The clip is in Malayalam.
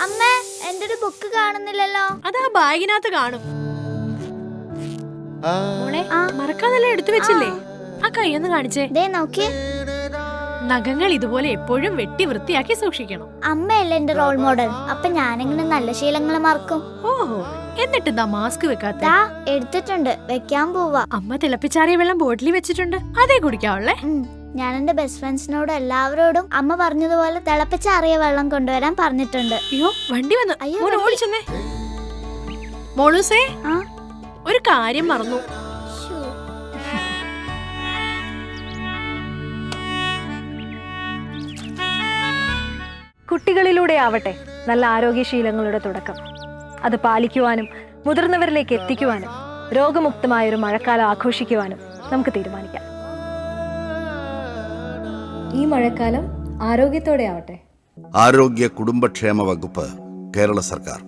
അമ്മ, എന്റെ ഒരു ബുക്ക് കാണുന്നില്ലല്ലോ. അതാ ബാഗിനകത്ത് കാണും. മോളെ, മറക്കാതെല്ലാം എടുത്തു വെച്ചില്ലേ? ആ കൈയൊന്ന് കാണിച്ചേ. ദേ നോക്കിയേ. നഖങ്ങൾ ഇതുപോലെ എപ്പോഴും വെട്ടി വൃത്തിയാക്കി സൂക്ഷിക്കണം. അമ്മയല്ലേ എന്റെ റോൾ മോഡൽ, അപ്പൊ ഞാനിങ്ങനെ നല്ല ശീലങ്ങൾ മറക്കും. ഓഹോ, എന്നിട്ട് എന്താ മാസ്ക് വെക്കാത്ത? എടുത്തിട്ടുണ്ട്, വെക്കാൻ പോവാ. അമ്മ തിളപ്പിച്ചാറിയ വെള്ളം ബോട്ടിലിൽ വെച്ചിട്ടുണ്ട്, അതേ കുടിക്കാവുള്ളേ. ഞാൻ എന്റെ ബെസ്റ്റ് ഫ്രണ്ട്സിനോട് എല്ലാവരോടും അമ്മ പറഞ്ഞതുപോലെ തിളപ്പിച്ചാറിയ വെള്ളം കൊണ്ടുവരാൻ പറഞ്ഞിട്ടുണ്ട്. അയ്യോ, വണ്ടി വന്നു. ഓടിച്ചെന്നേ. മോളൂസേ, ഒരു കാര്യം മറന്നു. കുട്ടികളിലൂടെ ആവട്ടെ നല്ല ആരോഗ്യശീലങ്ങളുടെ തുടക്കം. അത് പാലിക്കുവാനും മുതിർന്നവരിലേക്ക് എത്തിക്കുവാനും രോഗമുക്തമായൊരു മഴക്കാലം ആഘോഷിക്കുവാനും നമുക്ക് തീരുമാനിക്കാം. ഈ മഴക്കാലം ആരോഗ്യത്തോടെ ആവട്ടെ. ആരോഗ്യ കുടുംബക്ഷേമ വകുപ്പ്, കേരള സർക്കാർ.